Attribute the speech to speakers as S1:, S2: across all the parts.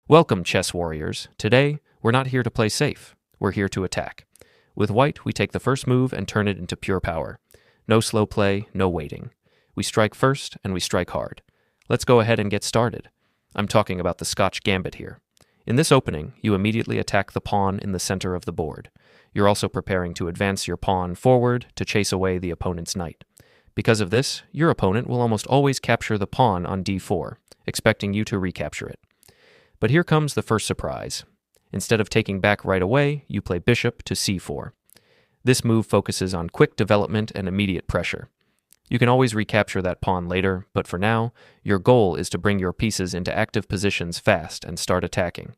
S1: Welcome, chess warriors. Today, we're not here to play safe. We're here to attack. With white, we take the first move and turn it into pure power. No slow play, no waiting. We strike first, and we strike hard. Let's go ahead and get started. I'm talking about the Scotch Gambit here. In this opening, you immediately attack the pawn in the center of the board. You're also preparing to advance your pawn forward to chase away the opponent's knight. Because of this, your opponent will almost always capture the pawn on d4, expecting you to recapture it. But here comes the first surprise. Instead of taking back right away, you play bishop to c4. This move focuses on quick development and immediate pressure. You can always recapture that pawn later, but for now, your goal is to bring your pieces into active positions fast and start attacking.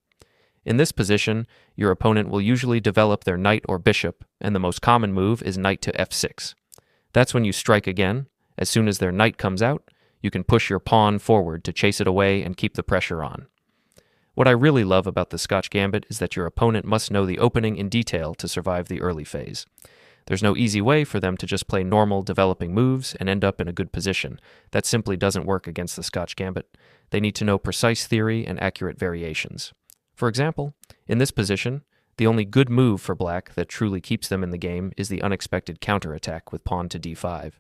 S1: In this position, your opponent will usually develop their knight or bishop, and the most common move is knight to f6. That's when you strike again. As soon as their knight comes out, you can push your pawn forward to chase it away and keep the pressure on. What I really love about the Scotch Gambit is that your opponent must know the opening in detail to survive the early phase. There's no easy way for them to just play normal developing moves and end up in a good position. That simply doesn't work against the Scotch Gambit. They need to know precise theory and accurate variations. For example, in this position, the only good move for black that truly keeps them in the game is the unexpected counterattack with pawn to d5.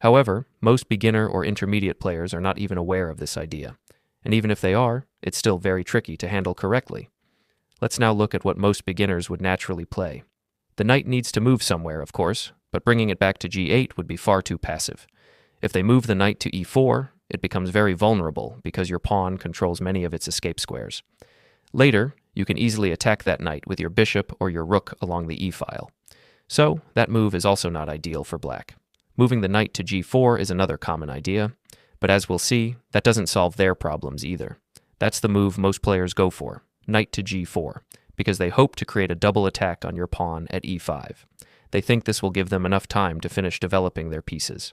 S1: However, most beginner or intermediate players are not even aware of this idea. And even if they are, it's still very tricky to handle correctly. Let's now look at what most beginners would naturally play. The knight needs to move somewhere, of course, but bringing it back to g8 would be far too passive. If they move the knight to e4, it becomes very vulnerable because your pawn controls many of its escape squares. Later, you can easily attack that knight with your bishop or your rook along the e-file. So, that move is also not ideal for black. Moving the knight to g4 is another common idea, but as we'll see, that doesn't solve their problems either. That's the move most players go for, knight to g4, because they hope to create a double attack on your pawn at e5. They think this will give them enough time to finish developing their pieces.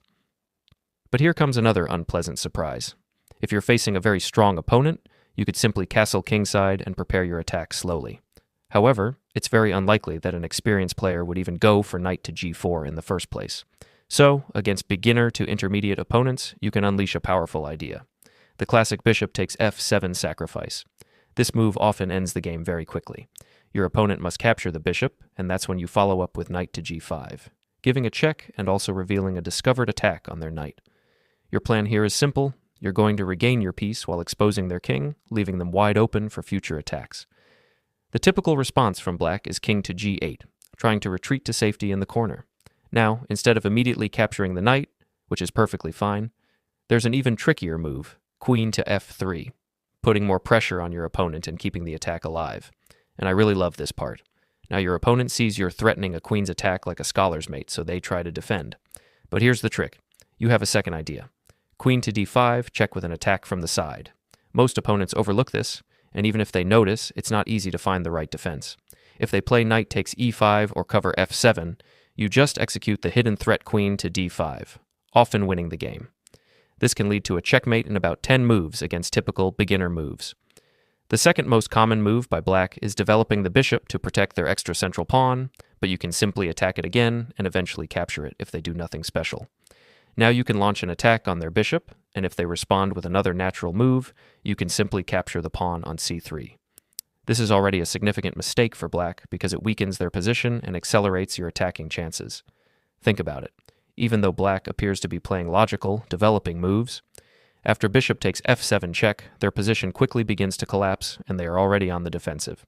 S1: But here comes another unpleasant surprise. If you're facing a very strong opponent, you could simply castle kingside and prepare your attack slowly. However, it's very unlikely that an experienced player would even go for knight to g4 in the first place. So, against beginner to intermediate opponents, you can unleash a powerful idea. The classic bishop takes f7 sacrifice. This move often ends the game very quickly. Your opponent must capture the bishop, and that's when you follow up with knight to g5, giving a check and also revealing a discovered attack on their knight. Your plan here is simple. You're going to regain your piece while exposing their king, leaving them wide open for future attacks. The typical response from black is king to g8, trying to retreat to safety in the corner. Now, instead of immediately capturing the knight, which is perfectly fine, there's an even trickier move, queen to f3, putting more pressure on your opponent and keeping the attack alive. And I really love this part. Now your opponent sees you're threatening a queen's attack like a scholar's mate, so they try to defend. But here's the trick. You have a second idea. Queen to d5, check with an attack from the side. Most opponents overlook this, and even if they notice, it's not easy to find the right defense. If they play knight takes e5 or cover f7, you just execute the hidden threat queen to d5, often winning the game. This can lead to a checkmate in about 10 moves against typical beginner moves. The second most common move by black is developing the bishop to protect their extra central pawn, but you can simply attack it again and eventually capture it if they do nothing special. Now you can launch an attack on their bishop, and if they respond with another natural move, you can simply capture the pawn on c3. This is already a significant mistake for black because it weakens their position and accelerates your attacking chances. Think about it. Even though black appears to be playing logical, developing moves, after bishop takes f7 check, their position quickly begins to collapse and they are already on the defensive.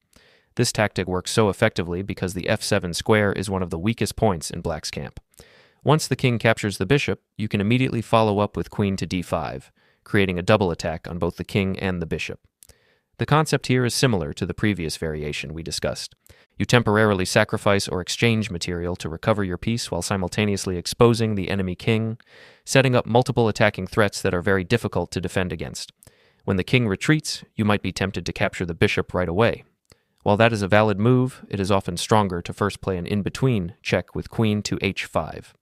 S1: This tactic works so effectively because the f7 square is one of the weakest points in black's camp. Once the king captures the bishop, you can immediately follow up with queen to d5, creating a double attack on both the king and the bishop. The concept here is similar to the previous variation we discussed. You temporarily sacrifice or exchange material to recover your piece while simultaneously exposing the enemy king, setting up multiple attacking threats that are very difficult to defend against. When the king retreats, you might be tempted to capture the bishop right away. While that is a valid move, it is often stronger to first play an in-between check with queen to h5.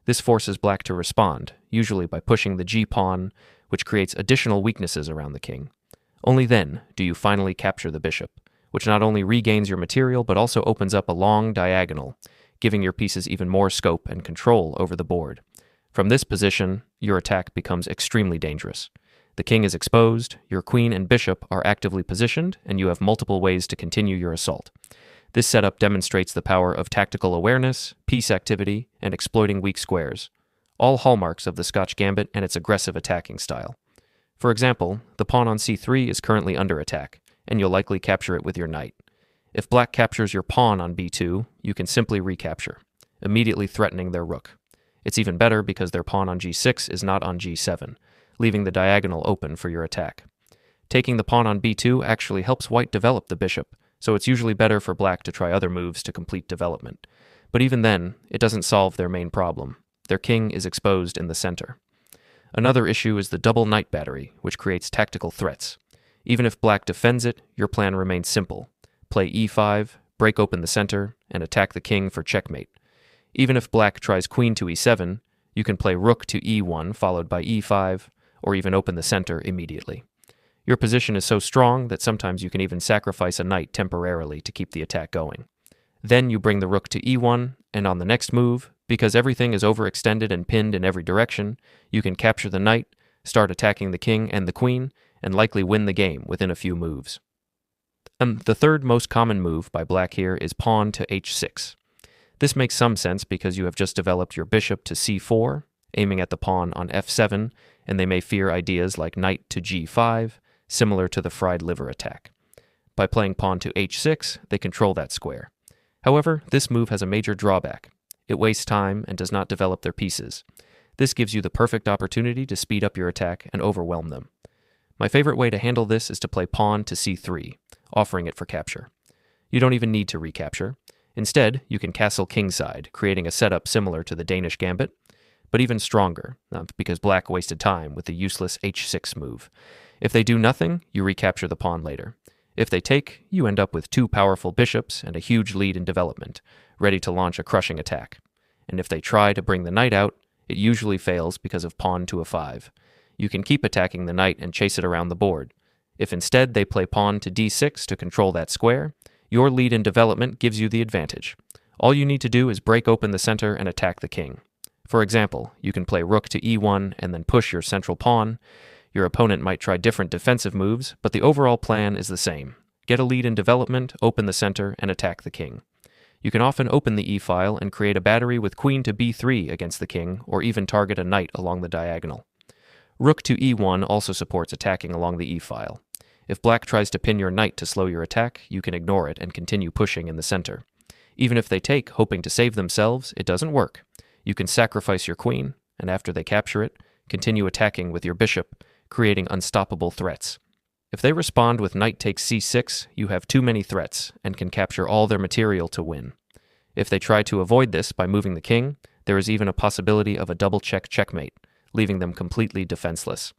S1: This forces black to respond, usually by pushing the g-pawn, which creates additional weaknesses around the king. Only then do you finally capture the bishop, which not only regains your material but also opens up a long diagonal, giving your pieces even more scope and control over the board. From this position, your attack becomes extremely dangerous. The king is exposed, your queen and bishop are actively positioned, and you have multiple ways to continue your assault. This setup demonstrates the power of tactical awareness, piece activity, and exploiting weak squares, all hallmarks of the Scotch Gambit and its aggressive attacking style. For example, the pawn on c3 is currently under attack, and you'll likely capture it with your knight. If black captures your pawn on b2, you can simply recapture, immediately threatening their rook. It's even better because their pawn on g6 is not on g7, leaving the diagonal open for your attack. Taking the pawn on b2 actually helps white develop the bishop, so it's usually better for black to try other moves to complete development. But even then, it doesn't solve their main problem. Their king is exposed in the center. Another issue is the double knight battery, which creates tactical threats. Even if black defends it, your plan remains simple. Play e5, break open the center, and attack the king for checkmate. Even if black tries queen to e7, you can play rook to e1 followed by e5, or even open the center immediately. Your position is so strong that sometimes you can even sacrifice a knight temporarily to keep the attack going. Then you bring the rook to e1, and on the next move, because everything is overextended and pinned in every direction, you can capture the knight, start attacking the king and the queen, and likely win the game within a few moves. The third most common move by black here is pawn to h6. This makes some sense because you have just developed your bishop to c4, aiming at the pawn on f7, and they may fear ideas like knight to g5, similar to the fried liver attack. By playing pawn to h6, they control that square. However, this move has a major drawback. It wastes time and does not develop their pieces. This gives you the perfect opportunity to speed up your attack and overwhelm them. My favorite way to handle this is to play pawn to c3, offering it for capture. You don't even need to recapture. Instead, you can castle kingside, creating a setup similar to the Danish Gambit, but even stronger, because black wasted time with the useless h6 move. If they do nothing, you recapture the pawn later. If they take, you end up with two powerful bishops and a huge lead in development, ready to launch a crushing attack. And if they try to bring the knight out, it usually fails because of pawn to a5. You can keep attacking the knight and chase it around the board. If instead they play pawn to d6 to control that square, your lead in development gives you the advantage. All you need to do is break open the center and attack the king. For example, you can play rook to e1 and then push your central pawn. Your opponent might try different defensive moves, but the overall plan is the same. Get a lead in development, open the center, and attack the king. You can often open the e-file and create a battery with queen to b3 against the king, or even target a knight along the diagonal. Rook to e1 also supports attacking along the e-file. If black tries to pin your knight to slow your attack, you can ignore it and continue pushing in the center. Even if they take, hoping to save themselves, it doesn't work. You can sacrifice your queen, and after they capture it, continue attacking with your bishop, creating unstoppable threats. If they respond with knight takes c6, you have too many threats and can capture all their material to win. If they try to avoid this by moving the king, there is even a possibility of a double checkmate, leaving them completely defenseless.